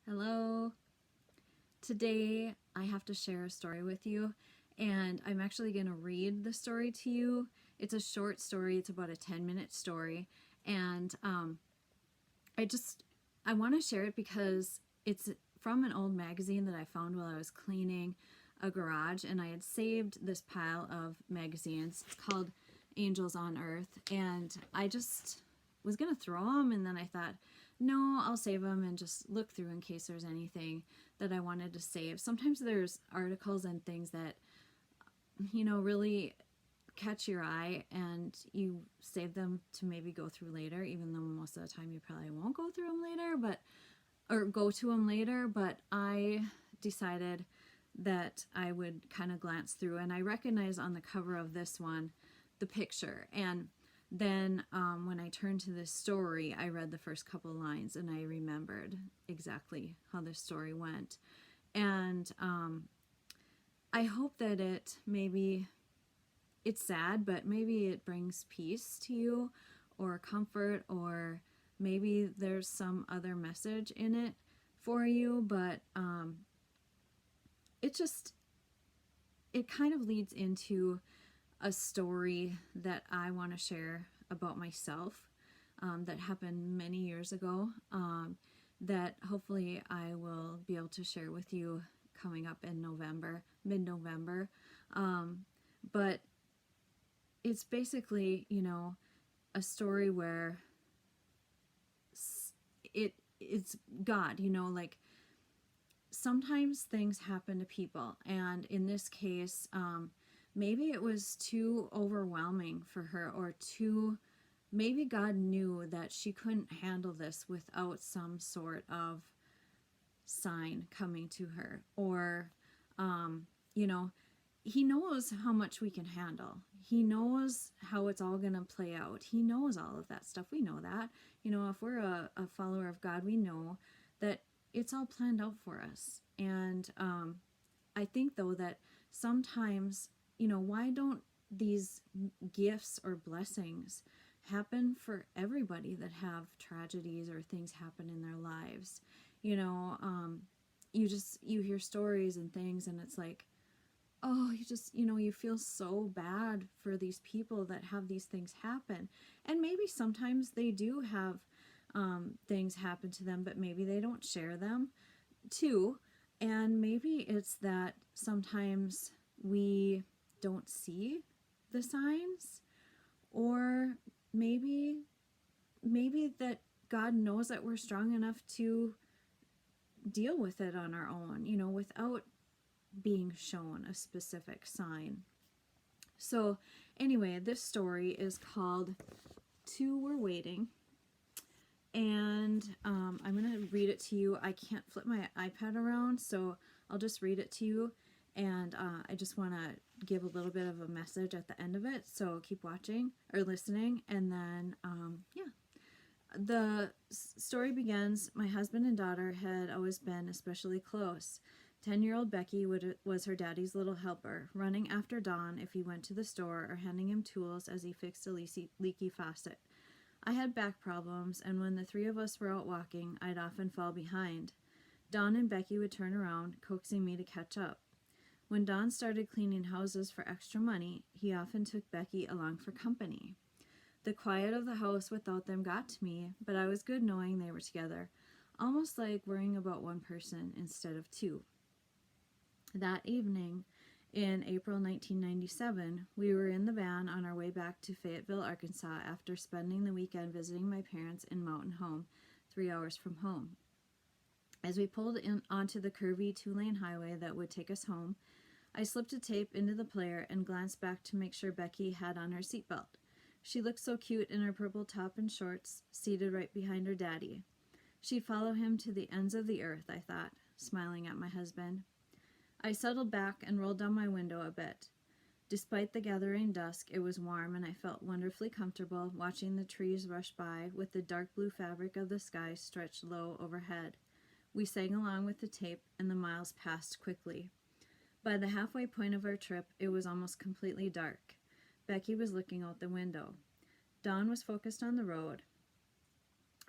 Hello. Today I have to share a story with you, and I'm actually going to read the story to you. It's a short story, it's about a 10-minute story, and I just I want to share it because it's from an old magazine that I found while I was cleaning a garage, and I had saved this pile of magazines. It's called Angels on Earth, and I just was going to throw them, and then I thought, no, I'll save them and just look through in case there's anything that I wanted to save. Sometimes there's articles and things that, really catch your eye and you save them to maybe go through later, even though most of the time you probably won't go through them later, or go to them later. But I decided that I would kind of glance through, and I recognized on the cover of this one the picture. And then when I turned to this story, I read the first couple lines and I remembered exactly how this story went. And I hope that it's sad, but maybe it brings peace to you or comfort, or maybe there's some other message in it for you. But it kind of leads into a story that I want to share about myself that happened many years ago, that hopefully I will be able to share with you coming up in November, mid-November. But it's basically, a story where it's God, like sometimes things happen to people, and in this case, maybe it was too overwhelming for her, or maybe God knew that she couldn't handle this without some sort of sign coming to her, or he knows how much we can handle. He knows how it's all going to play out. He knows all of that stuff. We know that. If we're a follower of God, we know that it's all planned out for us. And I think, though, that sometimes, why don't these gifts or blessings happen for everybody that have tragedies or things happen in their lives? You hear stories and things, and it's like, oh, you feel so bad for these people that have these things happen. And maybe sometimes they do have things happen to them, but maybe they don't share them too. And maybe it's that sometimes we don't see the signs, or maybe that God knows that we're strong enough to deal with it on our own, without being shown a specific sign. So anyway, this story is called Two Were Waiting, and I'm going to read it to you. I can't flip my iPad around, so I'll just read it to you, and I just want to give a little bit of a message at the end of it, so keep watching or listening. And then the story begins. My husband and daughter had always been especially close. 10-year-old Becky was her daddy's little helper, running after Don if he went to the store, or handing him tools as he fixed a leaky faucet. I had back problems, and when the three of us were out walking, I'd often fall behind. Don and Becky would turn around, coaxing me to catch up. When Don started cleaning houses for extra money, he often took Becky along for company. The quiet of the house without them got to me, but I was good knowing they were together, almost like worrying about one person instead of two. That evening, in April 1997, we were in the van on our way back to Fayetteville, Arkansas, after spending the weekend visiting my parents in Mountain Home, 3 hours from home. As we pulled in onto the curvy 2-lane highway that would take us home, I slipped a tape into the player and glanced back to make sure Becky had on her seatbelt. She looked so cute in her purple top and shorts, seated right behind her daddy. She'd follow him to the ends of the earth, I thought, smiling at my husband. I settled back and rolled down my window a bit. Despite the gathering dusk, it was warm, and I felt wonderfully comfortable watching the trees rush by with the dark blue fabric of the sky stretched low overhead. We sang along with the tape, and the miles passed quickly. By the halfway point of our trip, it was almost completely dark. Becky was looking out the window. Don was focused on the road.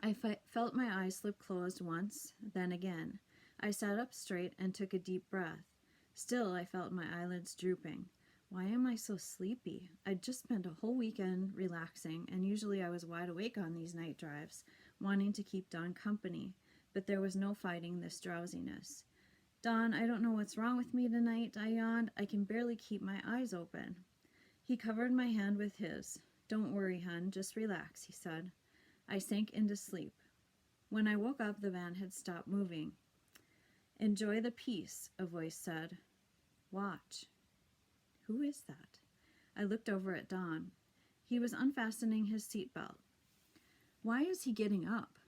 I felt my eyes slip closed once, then again. I sat up straight and took a deep breath. Still, I felt my eyelids drooping. Why am I so sleepy? I'd just spent a whole weekend relaxing, and usually I was wide awake on these night drives, wanting to keep Don company, but there was no fighting this drowsiness. Don, I don't know what's wrong with me tonight, I yawned. I can barely keep my eyes open. He covered my hand with his. Don't worry, hun, just relax, he said. I sank into sleep. When I woke up, the van had stopped moving. Enjoy the peace, a voice said. Watch. Who is that? I looked over at Don. He was unfastening his seatbelt. Why is he getting up?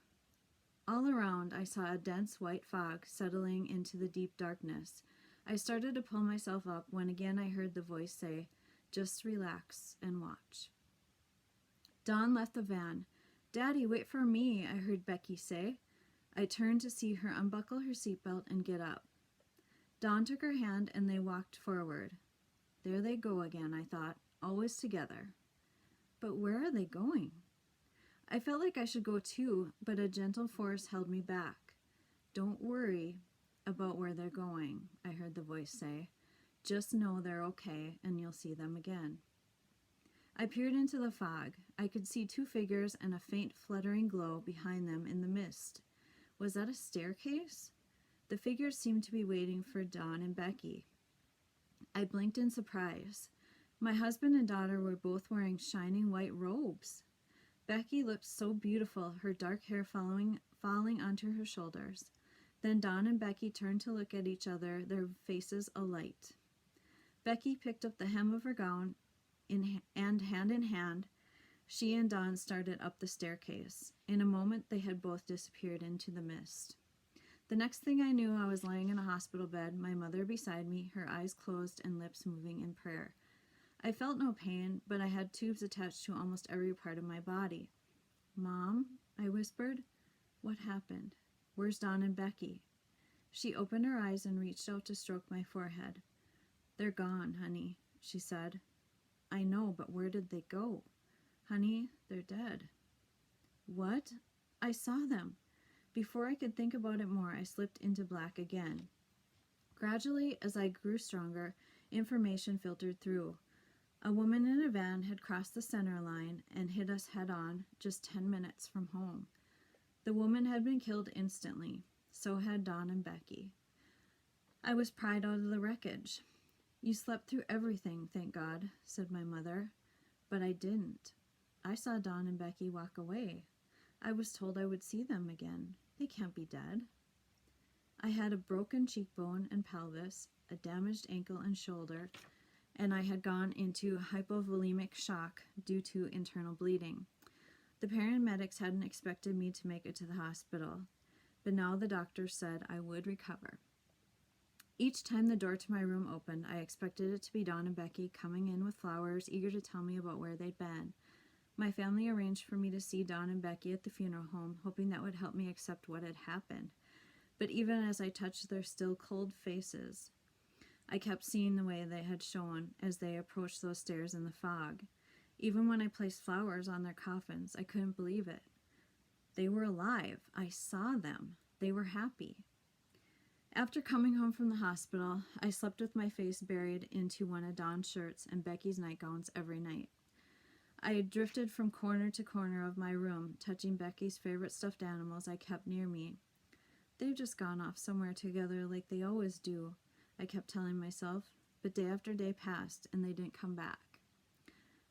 All around, I saw a dense white fog settling into the deep darkness. I started to pull myself up when again I heard the voice say, just relax and watch. Dawn left the van. Daddy, wait for me, I heard Becky say. I turned to see her unbuckle her seatbelt and get up. Dawn took her hand and they walked forward. There they go again, I thought, always together. But where are they going? I felt like I should go too, but a gentle force held me back. Don't worry about where they're going, I heard the voice say. Just know they're okay and you'll see them again. I peered into the fog. I could see two figures and a faint fluttering glow behind them in the mist. Was that a staircase? The figures seemed to be waiting for Dawn and Becky. I blinked in surprise. My husband and daughter were both wearing shining white robes. Becky looked so beautiful, her dark hair falling onto her shoulders. Then Dawn and Becky turned to look at each other, their faces alight. Becky picked up the hem of her gown, and hand in hand, she and Dawn started up the staircase. In a moment, they had both disappeared into the mist. The next thing I knew, I was lying in a hospital bed, my mother beside me, her eyes closed and lips moving in prayer. I felt no pain, but I had tubes attached to almost every part of my body. Mom, I whispered. What happened? Where's Dawn and Becky? She opened her eyes and reached out to stroke my forehead. They're gone, honey, she said. I know, but where did they go? Honey, they're dead. What? I saw them. Before I could think about it more, I slipped into black again. Gradually, as I grew stronger, information filtered through. A woman in a van had crossed the center line and hit us head-on just 10 minutes from home. The woman had been killed instantly. So had Dawn and Becky. I was pried out of the wreckage. You slept through everything, thank God, said my mother. But I didn't. I saw Dawn and Becky walk away. I was told I would see them again. They can't be dead. I had a broken cheekbone and pelvis, a damaged ankle and shoulder, and I had gone into hypovolemic shock due to internal bleeding. The paramedics hadn't expected me to make it to the hospital, but now the doctor said I would recover. Each time the door to my room opened, I expected it to be Dawn and Becky coming in with flowers, eager to tell me about where they'd been. My family arranged for me to see Dawn and Becky at the funeral home, hoping that would help me accept what had happened. But even as I touched their still cold faces, I kept seeing the way they had shown as they approached those stairs in the fog. Even when I placed flowers on their coffins, I couldn't believe it. They were alive. I saw them. They were happy. After coming home from the hospital, I slept with my face buried into one of Dawn's shirts and Becky's nightgowns every night. I had drifted from corner to corner of my room, touching Becky's favorite stuffed animals I kept near me. They've just gone off somewhere together like they always do, I kept telling myself, but day after day passed and they didn't come back.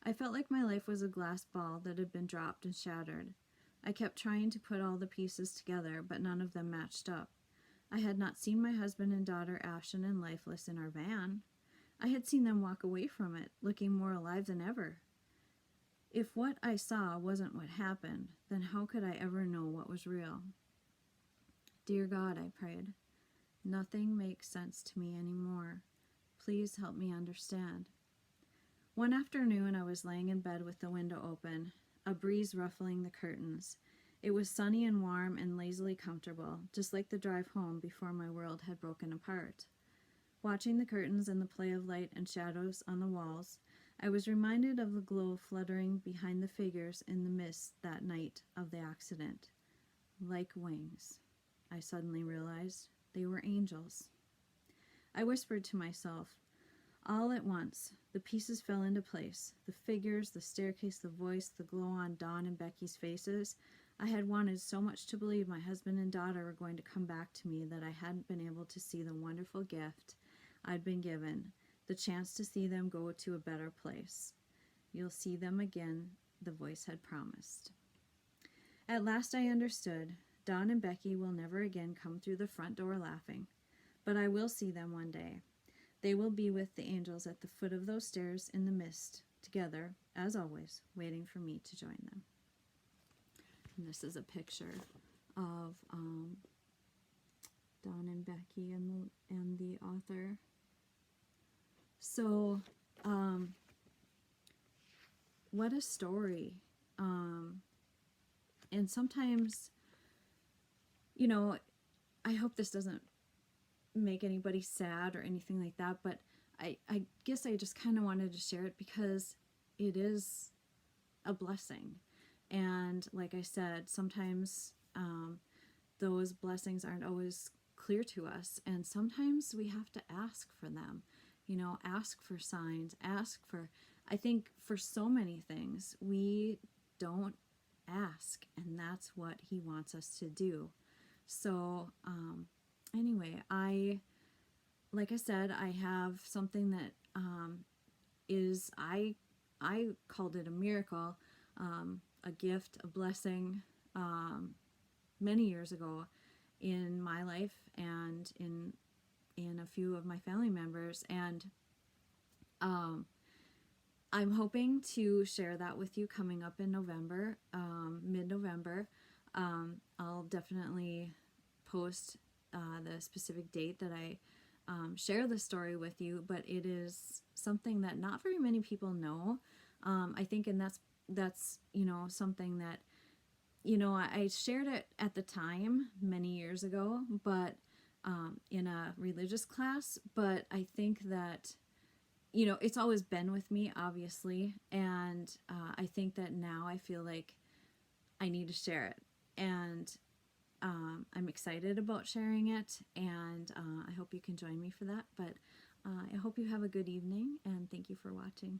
I felt like my life was a glass ball that had been dropped and shattered. I kept trying to put all the pieces together, but none of them matched up. I had not seen my husband and daughter ashen and lifeless in our van. I had seen them walk away from it, looking more alive than ever. If what I saw wasn't what happened, then how could I ever know what was real? Dear God, I prayed, nothing makes sense to me anymore. Please help me understand. One afternoon, I was laying in bed with the window open, a breeze ruffling the curtains. It was sunny and warm and lazily comfortable, just like the drive home before my world had broken apart. Watching the curtains and the play of light and shadows on the walls, I was reminded of the glow fluttering behind the figures in the mist that night of the accident. like wings. I suddenly realized they were angels. I whispered to myself. All at once, the pieces fell into place. The figures, the staircase, the voice, the glow on Dawn and Becky's faces. I had wanted so much to believe my husband and daughter were going to come back to me that I hadn't been able to see the wonderful gift I'd been given, the chance to see them go to a better place. You'll see them again, the voice had promised. At last I understood. Dawn and Becky will never again come through the front door laughing, but I will see them one day. They will be with the angels at the foot of those stairs in the mist, together, as always, waiting for me to join them. And this is a picture of Dawn and Becky and the author. So, what a story. And sometimes, you know, I hope this doesn't make anybody sad or anything like that, but I guess I just kind of wanted to share it because it is a blessing. And like I said, sometimes those blessings aren't always clear to us, and sometimes we have to ask for them, you know, ask for signs, ask for, I think for so many things we don't ask, and that's what he wants us to do. So anyway, like I said, I have something that is, I called it a miracle, a gift, a blessing, many years ago in my life and in a few of my family members. And I'm hoping to share that with you coming up in November, mid-November. I'll definitely post the specific date that I share the story with you, but it is something that not very many people know. I think, and that's you know, something that, you know, I shared it at the time many years ago, but in a religious class, but I think that, you know, it's always been with me, obviously, and I think that now I feel like I need to share it, and I'm excited about sharing it, and I hope you can join me for that. But I hope you have a good evening, and thank you for watching.